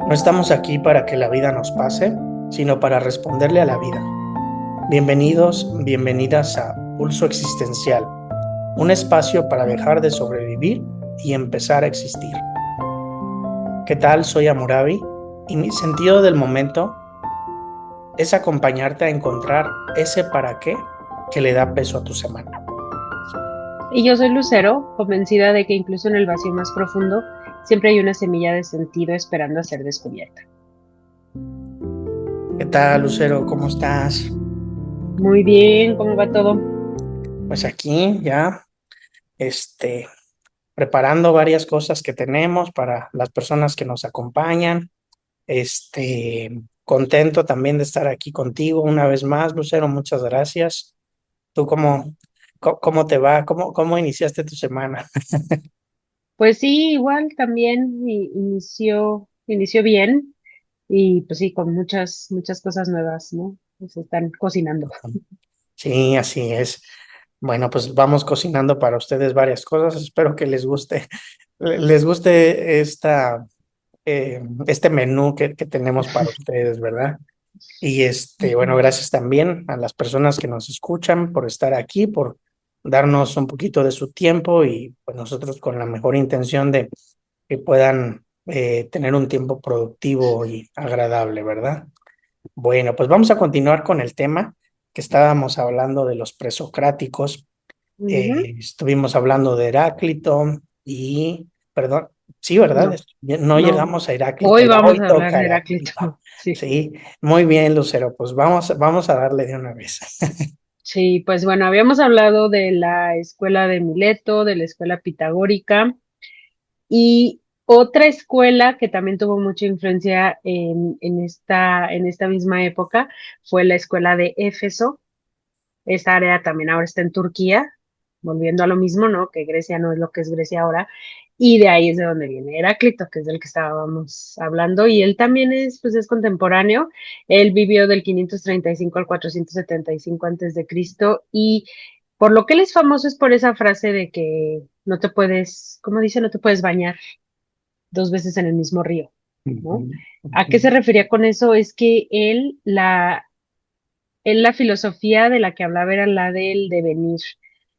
No estamos aquí para que la vida nos pase, sino para responderle a la vida. Bienvenidos, bienvenidas a Pulso Existencial, un espacio para dejar de sobrevivir y empezar a existir. ¿Qué tal? Soy Amurabi y mi sentido del momento es acompañarte a encontrar ese para qué que le da peso a tu semana. Y yo soy Lucero, convencida de que incluso en el vacío más profundo siempre hay una semilla de sentido esperando a ser descubierta. ¿Qué tal, Lucero? ¿Cómo estás? Muy bien, ¿cómo va todo? Pues aquí ya, este, preparando varias cosas que tenemos para las personas que nos acompañan. Contento también de estar aquí contigo una vez más, Lucero, muchas gracias. ¿Tú cómo te va? ¿Cómo iniciaste tu semana? Pues sí, igual también inició bien y pues sí, con muchas cosas nuevas, ¿no? Se están cocinando. Sí, así es. Bueno, pues vamos cocinando para ustedes varias cosas. Espero que les guste este menú que tenemos para ustedes, ¿verdad? Y bueno, Ujú. gracias también a las personas que nos escuchan por estar aquí, por darnos un poquito de su tiempo y pues nosotros con la mejor intención de que puedan tener un tiempo productivo y agradable, ¿verdad? Bueno, pues vamos a continuar con el tema que estábamos hablando de los presocráticos. Ujú. Estuvimos hablando de Heráclito y, perdón, sí, ¿verdad? No, No no. llegamos a Heráclito, Hoy ya vamos hoy a hablar toca de Heráclito. Heráclito. Sí. Sí, muy bien, Lucero, pues vamos a darle de una vez. Sí, pues bueno, habíamos hablado de la escuela de Mileto, de la escuela pitagórica. Y otra escuela que también tuvo mucha influencia en esta misma época fue la escuela de Éfeso. Esta área también ahora está en Turquía, volviendo a lo mismo, ¿no? Que Grecia no es lo que es Grecia ahora. Y de ahí es de donde viene Heráclito, que es del que estábamos hablando. Y él también pues es contemporáneo. Él vivió del 535 al 475 antes de Cristo. Y por lo que él es famoso es por esa frase de que no te puedes, ¿cómo dice? No te puedes bañar dos veces en el mismo río, ¿no? Ujú, ¿A qué se ujú. refería con eso? Es que él la filosofía de la que hablaba era la del devenir.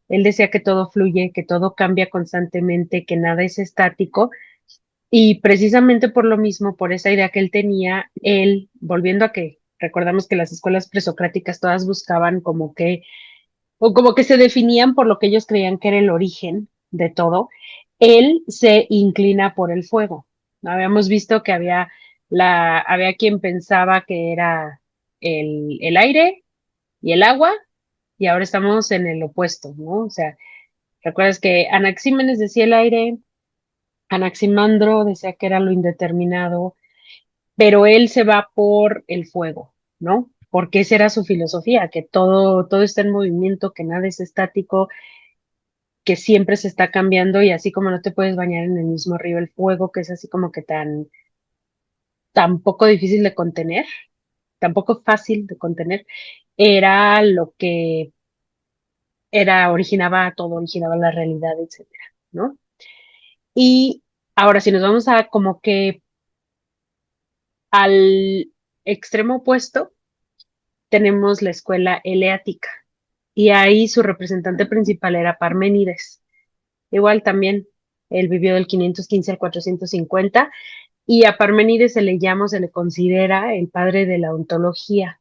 Él decía que todo fluye, que todo cambia constantemente, que nada es estático. Y precisamente por lo mismo, por esa idea que él tenía, él, volviendo a que recordamos que las escuelas presocráticas todas buscaban o como que se definían por lo que ellos creían que era el origen de todo, él se inclina por el fuego. Habíamos visto que había quien pensaba que era el aire y el agua, y ahora estamos en el opuesto, ¿no? O sea, recuerdas que Anaxímenes decía el aire, Anaximandro decía que era lo indeterminado, pero él se va por el fuego, ¿no? Porque esa era su filosofía, que todo está en movimiento, que nada es estático, que siempre se está cambiando y así como no te puedes bañar en el mismo río, el fuego, que es así como que tan poco difícil de contener, tan poco fácil de contener, era lo que originaba todo, originaba la realidad, etcétera, ¿no? Y ahora, si nos vamos a como que al extremo opuesto, tenemos la escuela eleática y ahí su representante principal era Parménides. Igual también, él vivió del 515 al 450 y a Parménides se le llama, se le considera el padre de la ontología.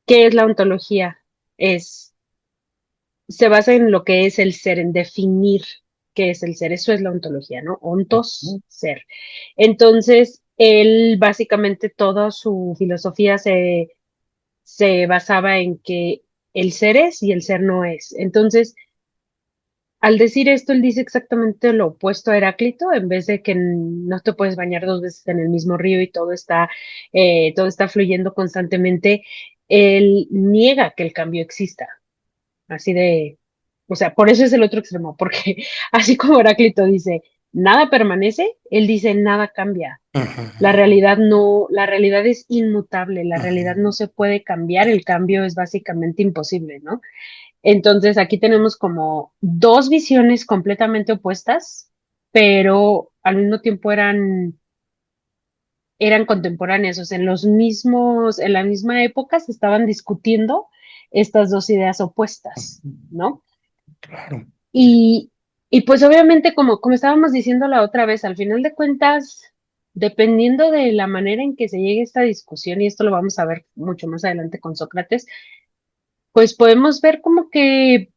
¿Qué es la ontología? Es, Se basa en lo que es el ser, en definir qué es el ser. Eso es la ontología, ¿no? Ontos, ser. Entonces, él básicamente toda su filosofía se basaba en que el ser es y el ser no es. Entonces, al decir esto, él dice exactamente lo opuesto a Heráclito, en vez de que no te puedes bañar dos veces en el mismo río y todo está fluyendo constantemente, él niega que el cambio exista. Así o sea, por eso es el otro extremo, porque así como Heráclito dice, nada permanece, él dice, nada cambia. Ujú, La realidad no, la realidad es inmutable, la realidad ujú. no se puede cambiar, el cambio es básicamente imposible, ¿no? Entonces aquí tenemos como dos visiones completamente opuestas, pero al mismo tiempo eran contemporáneas, o sea, en la misma época se estaban discutiendo estas dos ideas opuestas, ¿no? Claro, Y, y pues obviamente, como estábamos diciendo la otra vez, al final de cuentas, dependiendo de la manera en que se llegue a esta discusión, y esto lo vamos a ver mucho más adelante con Sócrates, pues podemos ver como que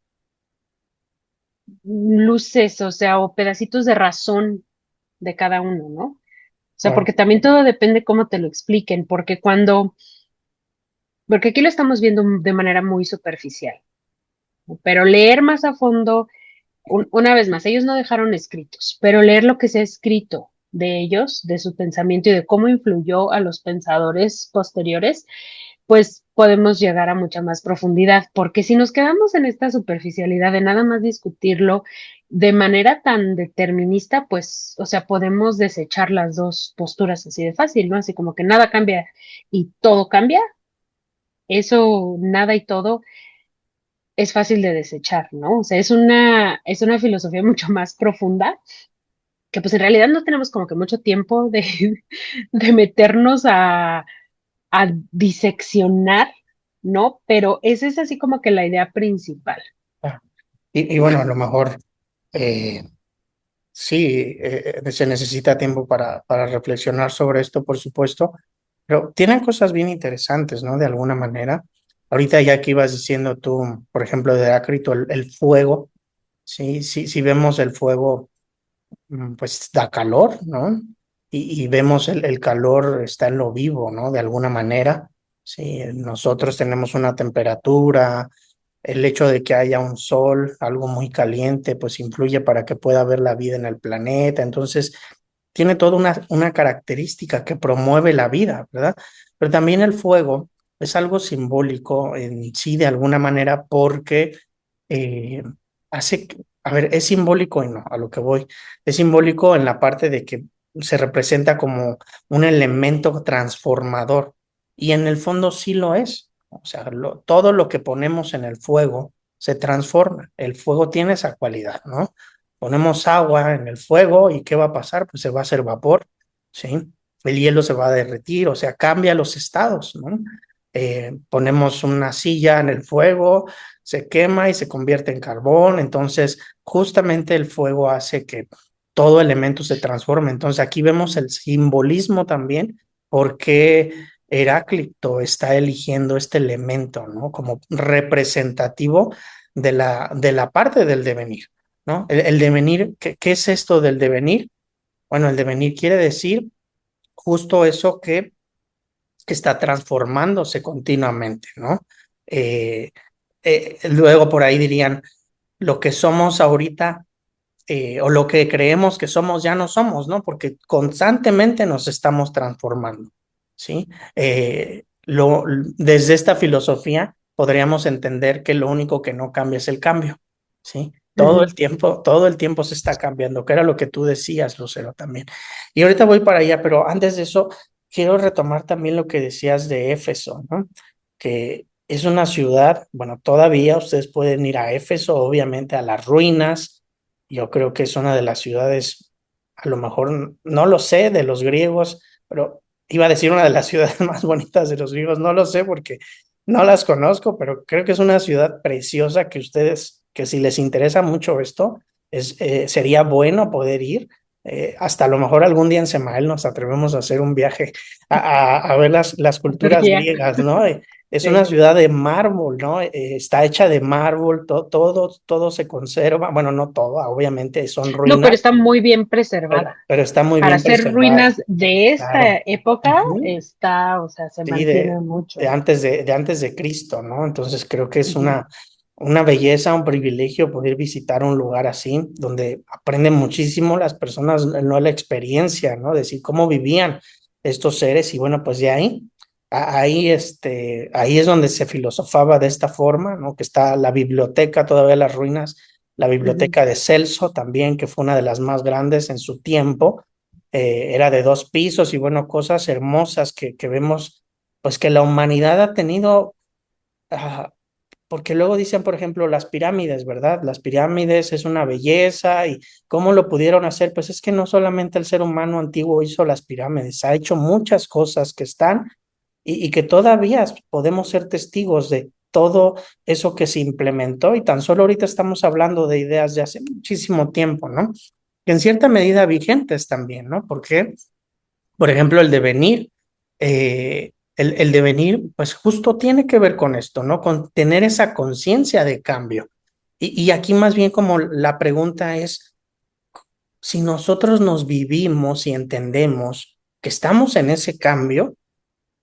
luces, o sea, o pedacitos de razón de cada uno, ¿no? O sea, claro, porque también todo depende cómo te lo expliquen, porque aquí lo estamos viendo de manera muy superficial, ¿no? Pero leer más a fondo, una vez más, ellos no dejaron escritos, pero leer lo que se ha escrito de ellos, de su pensamiento y de cómo influyó a los pensadores posteriores, pues podemos llegar a mucha más profundidad, porque si nos quedamos en esta superficialidad de nada más discutirlo de manera tan determinista, pues, o sea, podemos desechar las dos posturas así de fácil, ¿no? Así como que nada cambia y todo cambia, eso, nada y todo es fácil de desechar, ¿no? O sea, es una filosofía mucho más profunda que pues en realidad no tenemos como que mucho tiempo de, de meternos a diseccionar, ¿no? Pero esa es así como que la idea principal. claro. Y bueno, a lo mejor eh, sí, se necesita tiempo para reflexionar sobre esto, por supuesto, pero tienen cosas bien interesantes, ¿no? De alguna manera. Ahorita ya que ibas diciendo tú, por ejemplo, de Heráclito, el fuego, sí, sí, sí vemos el fuego, pues da calor, ¿no? Y vemos el calor está en lo vivo, ¿no? De alguna manera, sí, nosotros tenemos una temperatura, el hecho de que haya un sol, algo muy caliente, pues influye para que pueda haber la vida en el planeta. Entonces, tiene toda una característica que promueve la vida, ¿verdad? Pero también el fuego es algo simbólico en sí, de alguna manera, porque eh, a ver, es simbólico y no, a lo que voy, es simbólico en la parte de que se representa como un elemento transformador y en el fondo sí lo es. O sea, todo lo que ponemos en el fuego se transforma. El fuego tiene esa cualidad, ¿no? Ponemos agua en el fuego y ¿qué va a pasar? Pues se va a hacer vapor, ¿sí? El hielo se va a derretir, o sea, cambia los estados, ¿no? Ponemos una silla en el fuego, se quema y se convierte en carbón, entonces justamente el fuego hace que todo elemento se transforme. Entonces aquí vemos el simbolismo también, porque Heráclito está eligiendo este elemento, ¿no? Como representativo de la parte del devenir, ¿no? El devenir, ¿qué es esto del devenir? Bueno, el devenir quiere decir justo eso que está transformándose continuamente, ¿no? Eh, luego por ahí dirían, lo que somos ahorita o lo que creemos que somos ya no somos, ¿no? Porque constantemente nos estamos transformando, ¿sí? Desde esta filosofía podríamos entender que lo único que no cambia es el cambio, ¿sí? Ujú. Todo el tiempo se está cambiando, que era lo que tú decías, Lucero, también. Y ahorita voy para allá, pero antes de eso, quiero retomar también lo que decías de Éfeso, ¿no? Que es una ciudad, bueno, todavía ustedes pueden ir a Éfeso, obviamente a las ruinas. Yo creo que es una de las ciudades, a lo mejor no lo sé de los griegos, pero iba a decir una de las ciudades más bonitas de los griegos, no lo sé porque no las conozco, pero creo que es una ciudad preciosa que ustedes, que si les interesa mucho esto, sería bueno poder ir. Hasta a lo mejor algún día en Semael nos atrevemos a hacer un viaje a ver las culturas Sería, griegas, ¿no? Es una sí. ciudad de mármol, ¿no? Está hecha de mármol, todo se conserva. Bueno, no todo, obviamente son No, pero ruinas, está muy bien preservada. pero está muy Para bien ser preservada, ruinas de esta claro. época, Ujú. está, o sea, se Sí, mantiene mucho. de antes de Cristo, ¿no? Entonces creo que es Ujú. una belleza, un privilegio poder visitar un lugar así, donde aprenden muchísimo las personas, no la experiencia, ¿no? Decir cómo vivían estos seres y bueno, pues de ahí, ahí es donde se filosofaba de esta forma, ¿no? Que está la biblioteca, todavía las ruinas, la Ujú. biblioteca de Celso también, que fue una de las más grandes en su tiempo. Era de 2 pisos y bueno, cosas hermosas que vemos pues que la humanidad ha tenido, ah, porque luego dicen, por ejemplo, las pirámides, ¿verdad? Las pirámides es una belleza y cómo lo pudieron hacer, pues es que no solamente el ser humano antiguo hizo las pirámides, ha hecho muchas cosas que están y que todavía podemos ser testigos de todo eso que se implementó y tan solo ahorita estamos hablando de ideas de hace muchísimo tiempo, ¿no? Que en cierta medida vigentes también, ¿no? Porque, por ejemplo, el devenir, el devenir, pues justo tiene que ver con esto, ¿no? Con tener esa conciencia de cambio. Y aquí más bien como la pregunta es, si nosotros nos vivimos y entendemos que estamos en ese cambio,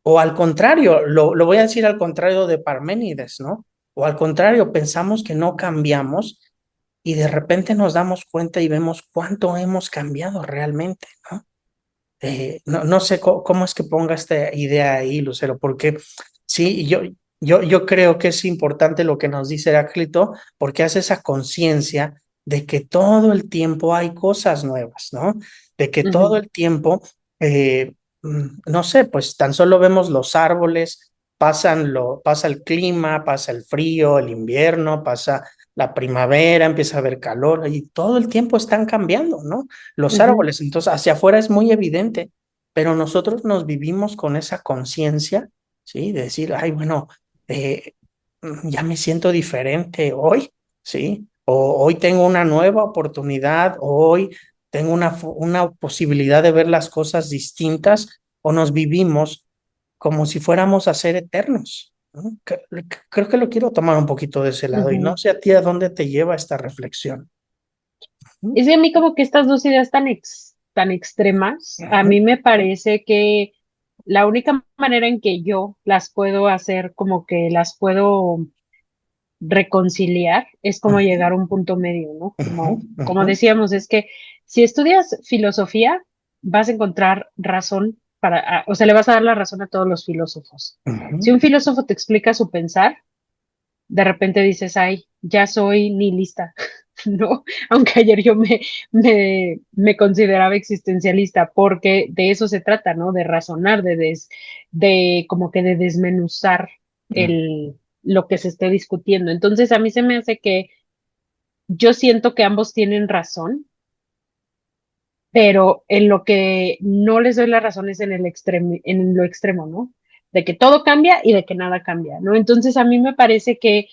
o al contrario, lo voy a decir al contrario de Parménides, ¿no? O al contrario, pensamos que no cambiamos y de repente nos damos cuenta y vemos cuánto hemos cambiado realmente, ¿no? No sé cómo es que ponga esta idea ahí, Lucero, porque sí, yo creo que es importante lo que nos dice Heráclito, porque hace esa conciencia de que todo el tiempo hay cosas nuevas, ¿no? De que todo Ujú, el tiempo, no sé, pues tan solo vemos los árboles, pasa el clima, pasa el frío, el invierno, pasa la primavera, empieza a haber calor y todo el tiempo están cambiando, ¿no? Los ujú, árboles. Entonces, hacia afuera es muy evidente, pero nosotros nos vivimos con esa conciencia, ¿sí? De decir, ay, bueno, eh, ya me siento diferente hoy, ¿sí? O hoy tengo una nueva oportunidad, o hoy tengo una posibilidad de ver las cosas distintas, o nos vivimos como si fuéramos a ser eternos, ¿no? Creo que lo quiero tomar un poquito de ese lado y no ujú. sé a ti a dónde te lleva esta reflexión. Es que a mí como que estas dos ideas tan extremas, a Ujú, mí me parece que la única manera en que yo las puedo hacer, como que las puedo reconciliar, es como llegar a un punto medio, ¿no? ujú, Como ujú, decíamos, es que si estudias filosofía, vas a encontrar razón o sea, le vas a dar la razón a todos los filósofos. Si ujú, un filósofo te explica su pensar, de repente dices, ay, ya soy nihilista, ¿no? Aunque ayer yo me consideraba existencialista, porque de eso se trata, ¿no? De razonar, de como que de desmenuzar ujú. lo que se esté discutiendo. Entonces, a mí se me hace que yo siento que ambos tienen razón, pero en lo que no les doy la razón es en lo extremo, ¿no? De que todo cambia y de que nada cambia, ¿no? Entonces, a mí me parece que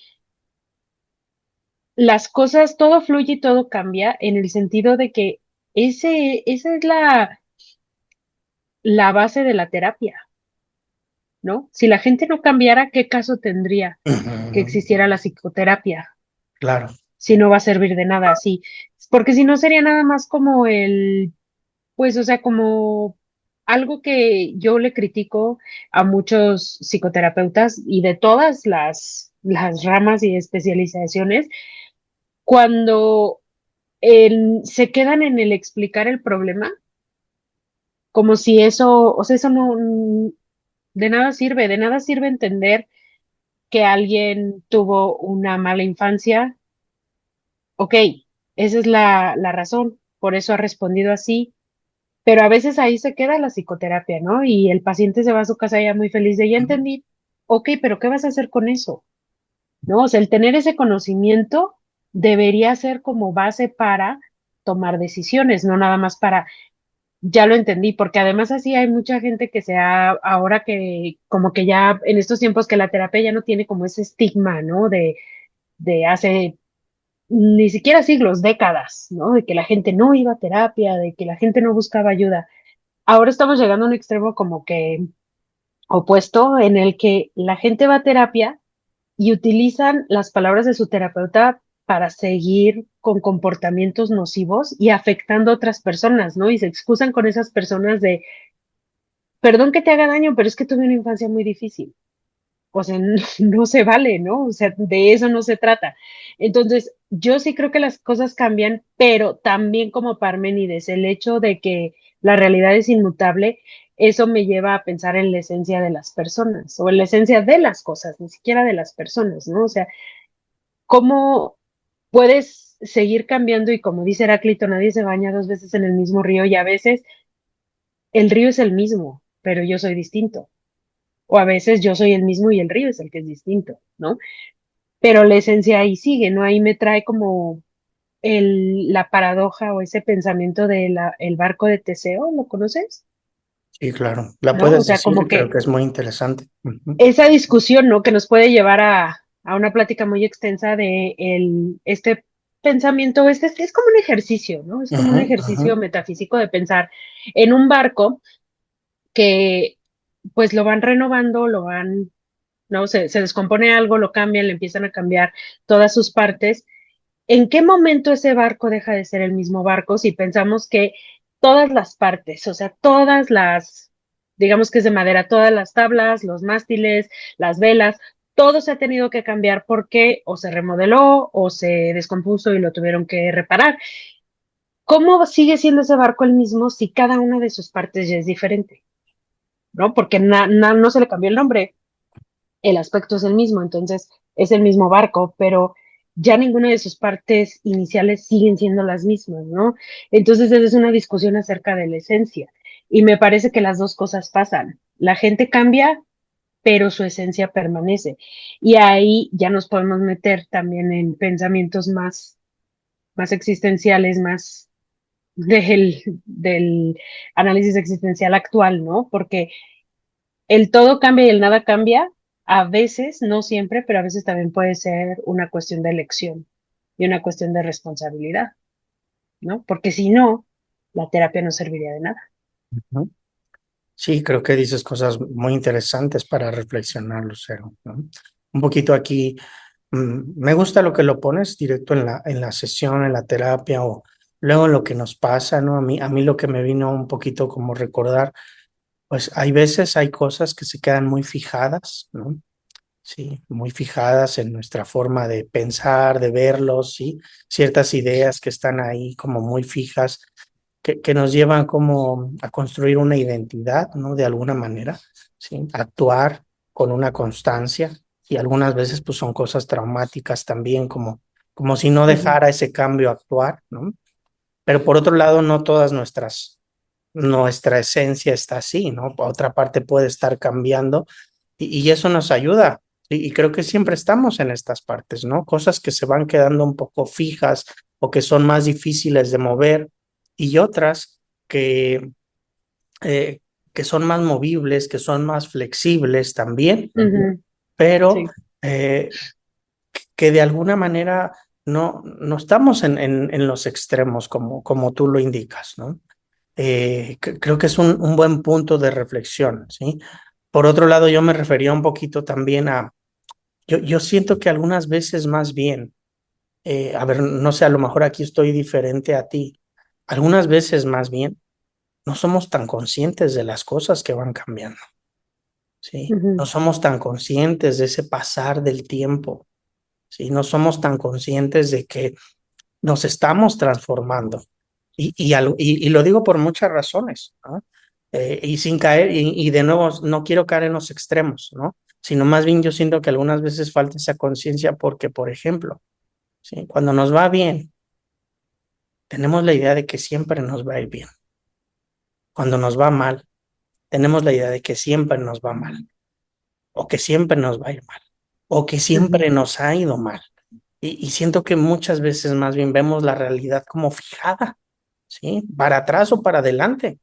las cosas, todo fluye y todo cambia en el sentido de que esa es la base de la terapia, ¿no? Si la gente no cambiara, ¿qué caso tendría que Ujú, existiera la psicoterapia claro. si no va a servir de nada así? Porque si no sería nada más como pues, o sea, como algo que yo le critico a muchos psicoterapeutas y de todas las ramas y especializaciones, cuando se quedan en el explicar el problema, como si eso, o sea, eso no, de nada sirve entender que alguien tuvo una mala infancia, ok, esa es la razón, por eso ha respondido así, pero a veces ahí se queda la psicoterapia, ¿no? Y el paciente se va a su casa ya muy feliz de, ya entendí, ok, pero ¿qué vas a hacer con eso? ¿No? O sea, el tener ese conocimiento debería ser como base para tomar decisiones, no nada más para ya lo entendí, porque además así hay mucha gente que ahora que como que ya en estos tiempos que la terapia ya no tiene como ese estigma, ¿no? De hace ni siquiera siglos, décadas, ¿no? De que la gente no iba a terapia, de que la gente no buscaba ayuda. Ahora estamos llegando a un extremo como que opuesto en el que la gente va a terapia y utilizan las palabras de su terapeuta para seguir con comportamientos nocivos y afectando a otras personas, ¿no? Y se excusan con esas personas de perdón que te haga daño, pero es que tuve una infancia muy difícil. O sea, no, no se vale, ¿no? O sea, de eso no se trata. Entonces, yo sí creo que las cosas cambian, pero también como Parménides, el hecho de que la realidad es inmutable, eso me lleva a pensar en la esencia de las personas o en la esencia de las cosas, ni siquiera de las personas, ¿no? O sea, ¿cómo puedes seguir cambiando? Y como dice Heráclito, nadie se baña dos veces en el mismo río y a veces el río es el mismo, pero yo soy distinto. O a veces yo soy el mismo y el río es el que es distinto, ¿no? pero la esencia ahí sigue, ¿no? Ahí me trae como la paradoja o ese pensamiento de el barco de Teseo, ¿lo conoces? Sí, claro. La ¿No? O puedes sea, como decir, creo que que es muy interesante. Ujú, esa discusión, ¿no? Que nos puede llevar a una plática muy extensa de este pensamiento, es como un ejercicio, ¿no? Es como un ujú, ujú. ejercicio metafísico de pensar en un barco que pues lo van renovando, ¿no? Se descompone algo, lo cambian, le empiezan a cambiar todas sus partes. ¿En qué momento ese barco deja de ser el mismo barco si pensamos que todas las partes, o sea, digamos que es de madera, todas las tablas, los mástiles, las velas, todo se ha tenido que cambiar porque o se remodeló o se descompuso y lo tuvieron que reparar? ¿Cómo sigue siendo ese barco el mismo si cada una de sus partes ya es diferente? ¿No? Porque no se le cambió el nombre, el aspecto es el mismo, entonces es el mismo barco, pero ya ninguna de sus partes iniciales siguen siendo las mismas, ¿no? Entonces esa es una discusión acerca de la esencia y me parece que las dos cosas pasan. La gente cambia, pero su esencia permanece. Y ahí ya nos podemos meter también en pensamientos más existenciales, más del análisis existencial actual, ¿no? Porque el todo cambia y el nada cambia, a veces, no siempre, pero a veces también puede ser una cuestión de elección y una cuestión de responsabilidad, ¿no? Porque si no, la terapia no serviría de nada. Ujú. Sí, creo que dices cosas muy interesantes para reflexionar, Lucero, ¿no? Un poquito aquí, me gusta lo que lo pones directo en la sesión, en la terapia o luego en lo que nos pasa, ¿no? A mí lo que me vino un poquito como recordar, pues hay veces, hay cosas que se quedan muy fijadas, ¿no? Sí, muy fijadas en nuestra forma de pensar, de verlos, sí, ciertas ideas que están ahí como muy fijas que nos llevan como a construir una identidad, ¿no? De alguna manera, ¿sí? Actuar con una constancia y algunas veces pues son cosas traumáticas también, como si no Ujú, dejara ese cambio actuar, ¿no? Pero por otro lado, no todas nuestra esencia está así, ¿no? Por otra parte puede estar cambiando y eso nos ayuda. Y creo que siempre estamos en estas partes, ¿no? Cosas que se van quedando un poco fijas o que son más difíciles de mover y otras que, eh, que son más movibles, que son más flexibles también, ujú, pero sí, eh, que de alguna manera no estamos en los extremos como tú lo indicas, ¿no? Creo que es un buen punto de reflexión, ¿sí? Por otro lado, yo me refería un poquito también yo siento que algunas veces más bien, a ver, no sé, a lo mejor aquí estoy diferente a ti, algunas veces más bien no somos tan conscientes de las cosas que van cambiando, ¿sí? No ujú, somos tan conscientes de ese pasar del tiempo, ¿sí? No somos tan conscientes de que nos estamos transformando. Y lo digo por muchas razones, ¿no? Y sin caer, y de nuevo, no quiero caer en los extremos, ¿no? Sino más bien yo siento que algunas veces falta esa conciencia porque, por ejemplo, ¿sí? Cuando nos va bien, tenemos la idea de que siempre nos va a ir bien. Cuando nos va mal, tenemos la idea de que siempre nos va mal, o que siempre nos va a ir mal, o que ujú, siempre nos ha ido mal. Y siento que muchas veces más bien vemos la realidad como fijada, ¿sí? Para atrás o para adelante,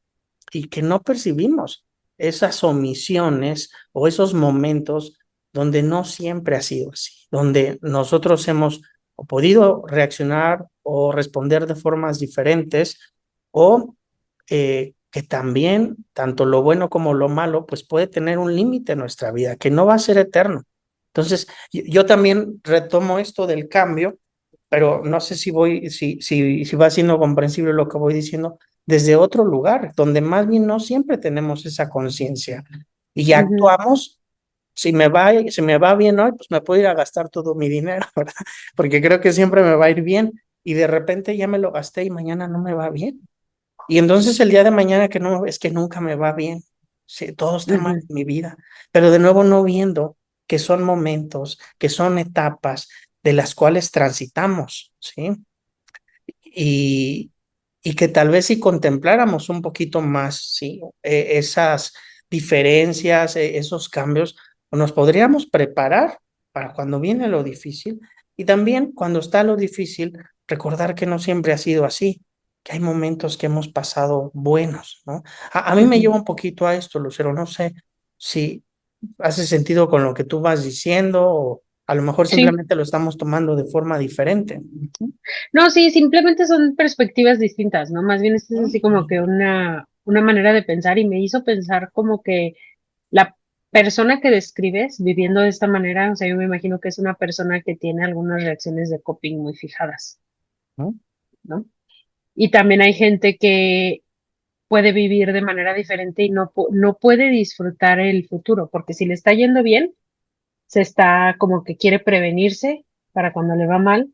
y que no percibimos esas omisiones o esos momentos donde no siempre ha sido así, donde nosotros hemos o podido reaccionar o responder de formas diferentes o que también tanto lo bueno como lo malo pues puede tener un límite en nuestra vida, que no va a ser eterno. Entonces, yo también retomo esto del cambio, pero no sé si va siendo comprensible lo que voy diciendo desde otro lugar, donde más bien no siempre tenemos esa conciencia y ujú, actuamos. Si me va bien hoy, pues me puedo ir a gastar todo mi dinero, ¿verdad? Porque creo que siempre me va a ir bien y de repente ya me lo gasté y mañana no me va bien. Y entonces el día de mañana que no, es que nunca me va bien. Sí, todo está mal ujú, en mi vida, pero de nuevo no viendo que son momentos, que son etapas de las cuales transitamos, ¿sí? Y, y que tal vez si contempláramos un poquito más, ¿sí? Esas diferencias, esos cambios, nos podríamos preparar, para cuando viene lo difícil y también cuando está lo difícil, recordar que no siempre ha sido así, que hay momentos que hemos pasado buenos, ¿no? A mí me Ujú. lleva un poquito a esto, Lucero, no sé si hace sentido con lo que tú vas diciendo o a lo mejor Sí. simplemente lo estamos tomando de forma diferente. No, sí, simplemente son perspectivas distintas, ¿no? Más bien esto es así como que Ujú. una manera de pensar y me hizo pensar como que la persona que describes viviendo de esta manera, o sea, yo me imagino que es una persona que tiene algunas reacciones de coping muy fijadas, ¿No? ¿no? Y también hay gente que puede vivir de manera diferente y no puede disfrutar el futuro, porque si le está yendo bien, se está como que quiere prevenirse para cuando le va mal,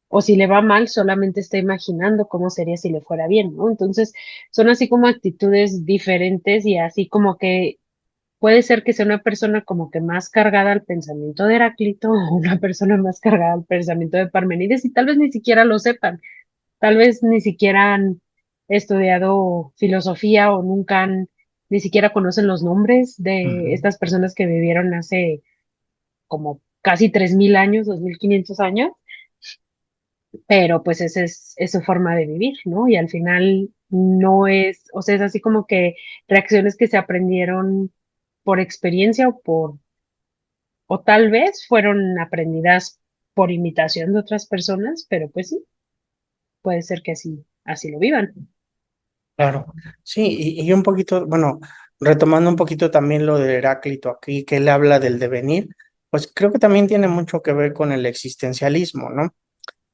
o si le va mal, solamente está imaginando cómo sería si le fuera bien, ¿no? Entonces, son así como actitudes diferentes y así como que puede ser que sea una persona como que más cargada al pensamiento de Heráclito o una persona más cargada al pensamiento de Parmenides y tal vez ni siquiera lo sepan, tal vez ni siquiera han estudiado filosofía o nunca han, ni siquiera conocen los nombres de Ujú. estas personas que vivieron hace como casi 3000 años, 2500 años, pero pues esa es su forma de vivir, ¿no? Y al final no es, o sea, es así como que reacciones que se aprendieron por experiencia o tal vez fueron aprendidas por imitación de otras personas, pero pues sí, puede ser que así lo vivan. Claro, sí, y un poquito, bueno, retomando un poquito también lo de Heráclito aquí, que él habla del devenir, pues creo que también tiene mucho que ver con el existencialismo, ¿no?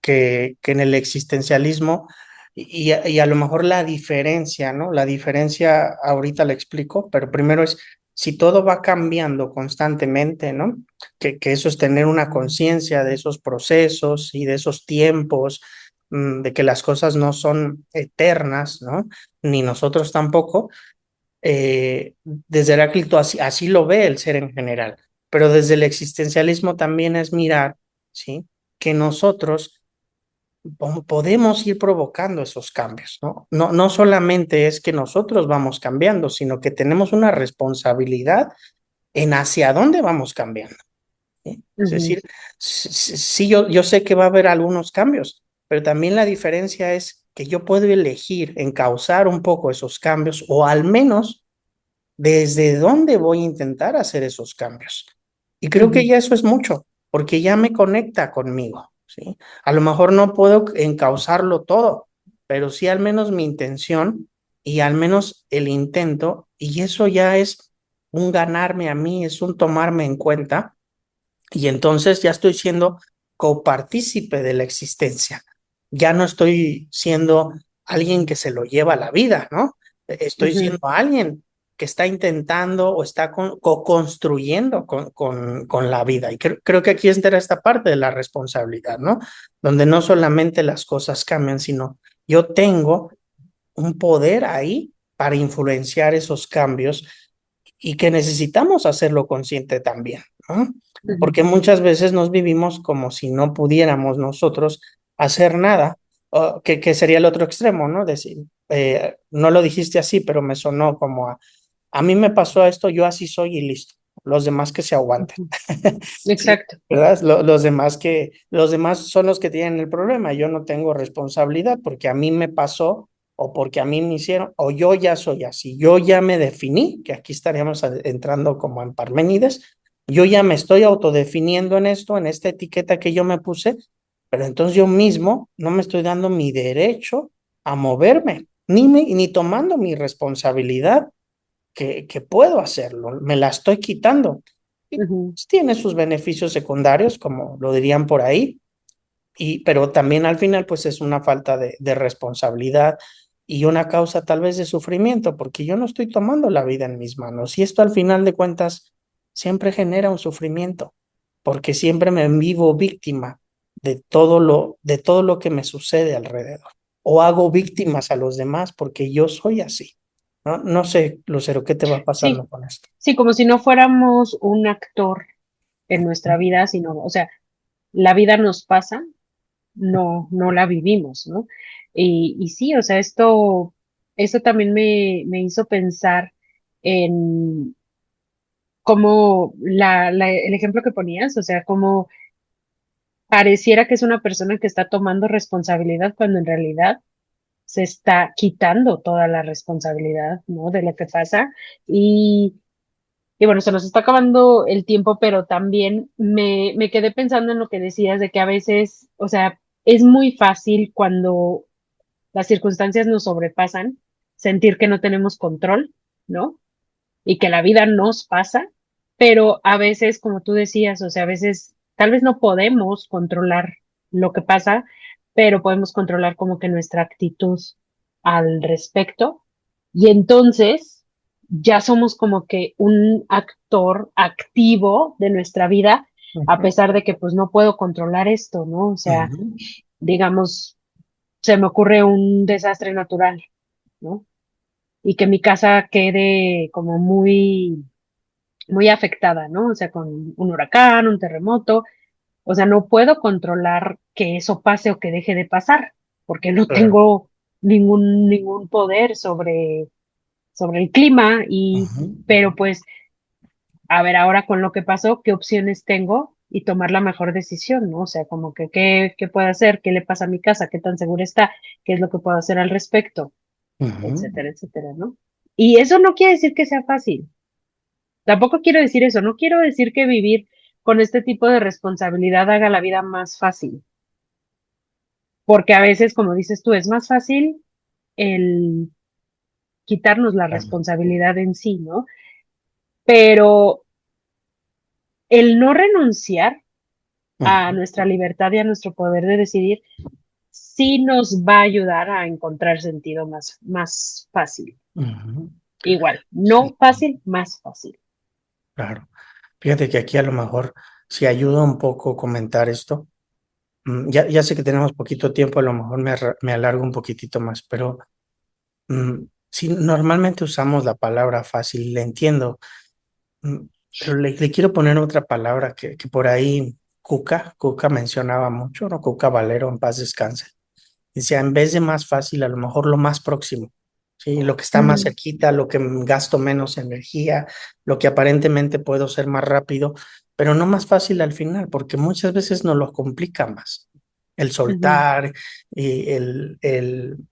Que en el existencialismo, y a lo mejor la diferencia, ¿no? La diferencia, ahorita la explico, pero primero es, si todo va cambiando constantemente, ¿no? Que eso es tener una conciencia de esos procesos y de esos tiempos, de que las cosas no son eternas, ¿no? Ni nosotros tampoco. Desde Heráclito así lo ve el ser en general, pero desde el existencialismo también es mirar, ¿sí? Que nosotros podemos ir provocando esos cambios, ¿no? No, no solamente es que nosotros vamos cambiando, sino que tenemos una responsabilidad en hacia dónde vamos cambiando, ¿sí? Es Ujú, decir, sí, yo sé que va a haber algunos cambios, pero también la diferencia es que yo puedo elegir encauzar un poco esos cambios o al menos desde dónde voy a intentar hacer esos cambios. Y creo que ujú, ya eso es mucho, porque ya me conecta conmigo, ¿sí? A lo mejor no puedo encauzarlo todo, pero sí al menos mi intención y al menos el intento, y eso ya es un ganarme a mí, es un tomarme en cuenta, y entonces ya estoy siendo copartícipe de la existencia. Ya no estoy siendo alguien que se lo lleva a la vida, ¿no? Estoy ujú, siendo alguien que está intentando o está co-construyendo con la vida. Y creo que aquí entra esta parte de la responsabilidad, ¿no? Donde no solamente las cosas cambian, sino yo tengo un poder ahí para influenciar esos cambios y que necesitamos hacerlo consciente también, ¿no? ujú, Porque muchas veces nos vivimos como si no pudiéramos nosotros hacer nada, que sería el otro extremo, ¿no? Decir, no lo dijiste así, pero me sonó como a mí me pasó esto, yo así soy y listo. Los demás que se aguanten. ujú. Sí, Exacto. ¿verdad? Los demás son los que tienen el problema. Yo no tengo responsabilidad porque a mí me pasó o porque a mí me hicieron o yo ya soy así. Yo ya me definí, que aquí estaríamos entrando como en Parménides. Yo ya me estoy autodefiniendo en esto, en esta etiqueta que yo me puse, pero entonces yo mismo no me estoy dando mi derecho a moverme, ni tomando mi responsabilidad que puedo hacerlo, me la estoy quitando. Y Ujú, pues, tiene sus beneficios secundarios, como lo dirían por ahí, pero también al final pues es una falta de responsabilidad y una causa tal vez de sufrimiento, porque yo no estoy tomando la vida en mis manos y esto al final de cuentas siempre genera un sufrimiento, porque siempre me vivo víctima de todo lo que me sucede alrededor o hago ujú. víctimas a los demás porque yo soy así. No, no sé, Lucero, ¿qué te va pasando Sí, con esto? sí, como si no fuéramos un actor en nuestra vida, sino, o sea, la vida nos pasa, no la vivimos, ¿no? Y sí, o sea, esto también me hizo pensar en, como el ejemplo que ponías, o sea, como pareciera que es una persona que está tomando responsabilidad cuando en realidad se está quitando toda la responsabilidad, ¿no? De lo que pasa. Y, y bueno, se nos está acabando el tiempo, pero también me quedé pensando en lo que decías de que a veces, o sea, es muy fácil cuando las circunstancias nos sobrepasan, sentir que no tenemos control, ¿no? Y que la vida nos pasa, pero a veces, como tú decías, o sea, a veces tal vez no podemos controlar lo que pasa, pero podemos controlar como que nuestra actitud al respecto. Y entonces ya somos como que un actor activo de nuestra vida, a Ujú, pesar de que pues no puedo controlar esto, ¿no? O sea, ujú, digamos, se me ocurre un desastre natural, ¿no? Y que mi casa quede como muy afectada, ¿no? O sea, con un huracán, un terremoto, o sea, no puedo controlar que eso pase o que deje de pasar, porque no claro. tengo ningún poder sobre el clima y, Ujú, pero pues, a ver, ahora con lo que pasó, ¿qué opciones tengo? Y tomar la mejor decisión, ¿no? O sea, como que, ¿qué puedo hacer? ¿Qué le pasa a mi casa? ¿Qué tan segura está? ¿Qué es lo que puedo hacer al respecto? ujú, Etcétera, etcétera, ¿no? Y eso no quiere decir que sea fácil. Tampoco quiero decir eso, no quiero decir que vivir con este tipo de responsabilidad haga la vida más fácil, porque a veces, como dices tú, es más fácil el quitarnos la claro. responsabilidad en sí, ¿no? Pero el no renunciar a Ujú, nuestra libertad y a nuestro poder de decidir sí nos va a ayudar a encontrar sentido más fácil. ujú. Igual, Sí, no fácil, más fácil. claro. Fíjate que aquí a lo mejor si ayuda un poco comentar esto. Ya sé que tenemos poquito tiempo, a lo mejor me alargo un poquitito más, pero si normalmente usamos la palabra fácil, le entiendo, mm, pero le quiero poner otra palabra que por ahí Cuca mencionaba mucho, ¿no? Cuca Valero, en paz descanse. Decía, en vez de más fácil, a lo mejor lo más próximo, ¿sí? Lo que está más Ujú, cerquita, lo que gasto menos energía, lo que aparentemente puedo ser más rápido, pero no más fácil al final, porque muchas veces nos lo complica más. El ujú, soltar, y eh,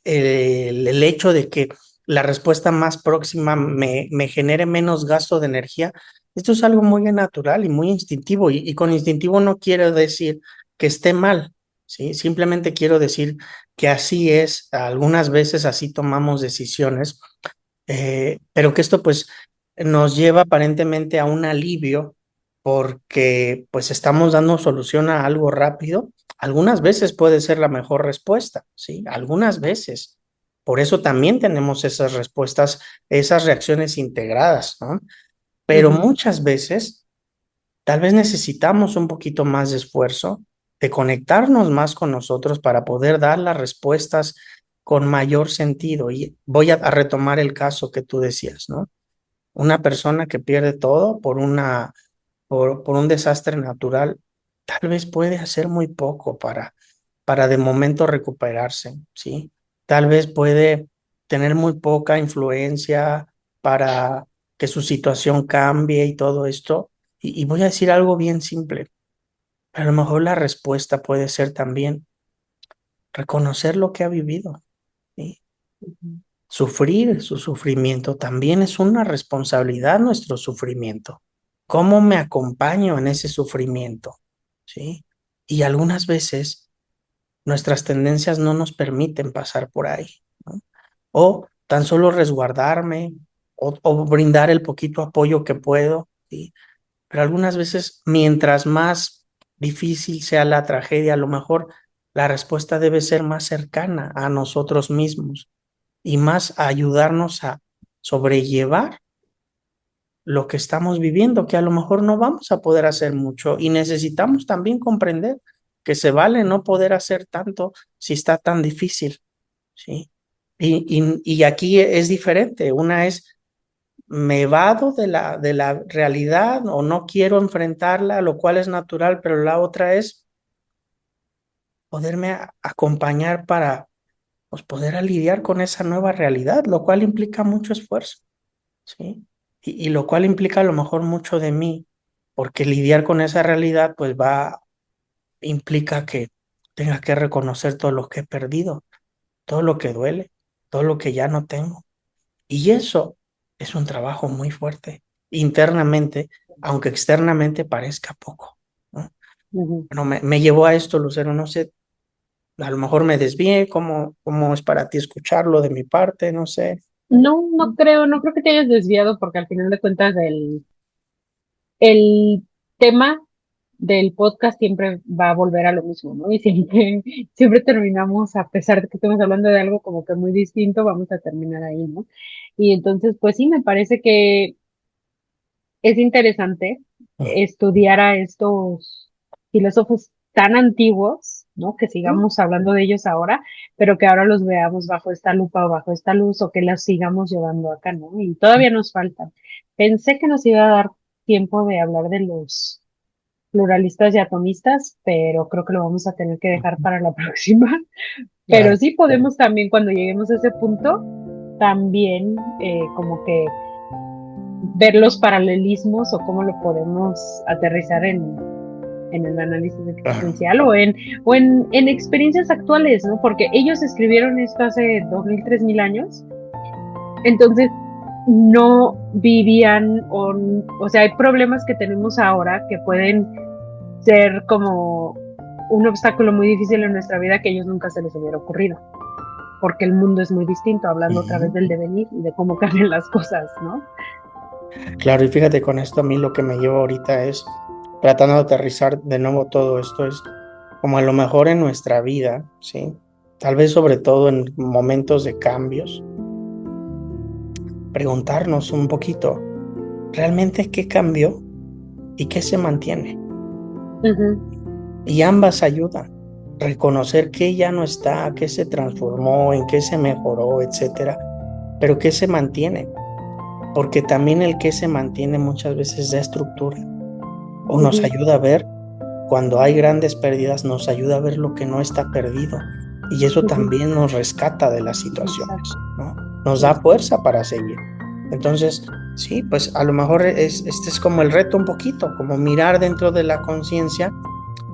el hecho de que la respuesta más próxima me genere menos gasto de energía, esto es algo muy natural y muy instintivo, y con instintivo no quiero decir que esté mal. Sí, simplemente quiero decir que así es, algunas veces así tomamos decisiones, pero que esto pues nos lleva aparentemente a un alivio porque pues estamos dando solución a algo rápido. Algunas veces puede ser la mejor respuesta, ¿sí? Algunas veces. Por eso también tenemos esas respuestas, esas reacciones integradas, ¿no? Pero ujú, muchas veces tal vez necesitamos un poquito más de esfuerzo, de conectarnos más con nosotros para poder dar las respuestas con mayor sentido. Y voy a retomar el caso que tú decías, ¿no? Una persona que pierde todo por un desastre natural, tal vez puede hacer muy poco para de momento recuperarse, ¿sí? Tal vez puede tener muy poca influencia para que su situación cambie y todo esto. Y voy a decir algo bien simple, pero a lo mejor la respuesta puede ser también reconocer lo que ha vivido, ¿sí? ujú, Sufrir su sufrimiento también es una responsabilidad, nuestro sufrimiento. ¿Cómo me acompaño en ese sufrimiento? ¿Sí? Y algunas veces nuestras tendencias no nos permiten pasar por ahí, ¿no? O tan solo resguardarme o brindar el poquito apoyo que puedo, ¿sí? Pero algunas veces, mientras más difícil sea la tragedia, a lo mejor la respuesta debe ser más cercana a nosotros mismos y más a ayudarnos a sobrellevar lo que estamos viviendo, que a lo mejor no vamos a poder hacer mucho y necesitamos también comprender que se vale no poder hacer tanto si está tan difícil, ¿sí? Y aquí es diferente, una es me evado de la realidad o no quiero enfrentarla, lo cual es natural, pero la otra es poderme acompañar para pues, poder lidiar con esa nueva realidad, lo cual implica mucho esfuerzo, ¿sí? y lo cual implica a lo mejor mucho de mí, porque lidiar con esa realidad pues implica que tenga que reconocer todo lo que he perdido, todo lo que duele, todo lo que ya no tengo. Y eso es un trabajo muy fuerte internamente, aunque externamente parezca poco, ¿no? Ujú. Bueno, me llevó a esto, Lucero, no sé, a lo mejor me desvié, ¿cómo es para ti escucharlo de mi parte? No sé. No, no creo que te hayas desviado porque al final de cuentas el tema del podcast siempre va a volver a lo mismo, ¿no? Y siempre, siempre terminamos, a pesar de que estemos hablando de algo como que muy distinto, vamos a terminar ahí, ¿no? Y entonces, pues sí, me parece que es interesante estudiar a estos filósofos tan antiguos, ¿no? Que sigamos hablando de ellos ahora, pero que ahora los veamos bajo esta lupa o bajo esta luz o que los sigamos llevando acá, ¿no? Y todavía nos faltan. Pensé que nos iba a dar tiempo de hablar de los pluralistas y atomistas, pero creo que lo vamos a tener que dejar para la próxima. Pero Claro, sí podemos también, cuando lleguemos a ese punto, también como que ver los paralelismos o cómo lo podemos aterrizar en el análisis claro. existencial o en experiencias actuales, ¿no? Porque ellos escribieron esto hace 2000, 3000 años, entonces no vivían, o sea, hay problemas que tenemos ahora que pueden ser como un obstáculo muy difícil en nuestra vida que a ellos nunca se les hubiera ocurrido, porque el mundo es muy distinto, hablando otra vez Ujú. del devenir y de cómo cambian las cosas, ¿no? Claro, y fíjate, con esto a mí lo que me lleva ahorita es tratando de aterrizar de nuevo todo esto, es como a lo mejor en nuestra vida, ¿sí? Tal vez sobre todo en momentos de cambios, preguntarnos un poquito, ¿realmente qué cambió y qué se mantiene? Ujú, Y ambas ayudan. Reconocer qué ya no está, qué se transformó, en qué se mejoró, etcétera, pero qué se mantiene, porque también el qué se mantiene muchas veces da estructura o nos ujú, ayuda a ver cuando hay grandes pérdidas, nos ayuda a ver lo que no está perdido y eso ujú. también nos rescata de las Exacto, situaciones, ¿no? Nos da exacto. fuerza para seguir. Entonces, sí, pues a lo mejor este es como el reto un poquito, como mirar dentro de la conciencia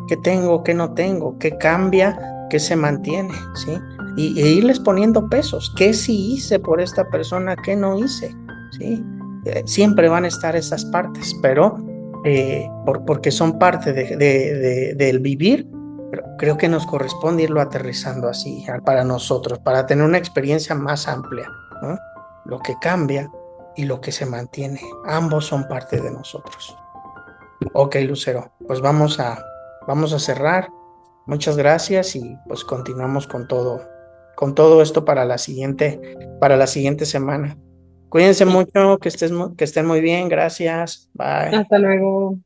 qué tengo, qué no tengo, qué cambia, qué se mantiene, ¿sí? E irles poniendo pesos, qué sí hice por esta persona, qué no hice, ¿sí? Siempre van a estar esas partes, pero porque son parte del vivir, pero creo que nos corresponde irlo aterrizando así para nosotros, para tener una experiencia más amplia, ¿no? Lo que cambia y lo que se mantiene, ambos son parte de nosotros. Ok, Lucero, pues vamos a cerrar. Muchas gracias y pues continuamos con todo esto para la siguiente semana. Cuídense Sí. mucho, que estén muy bien. Gracias. Bye. Hasta luego.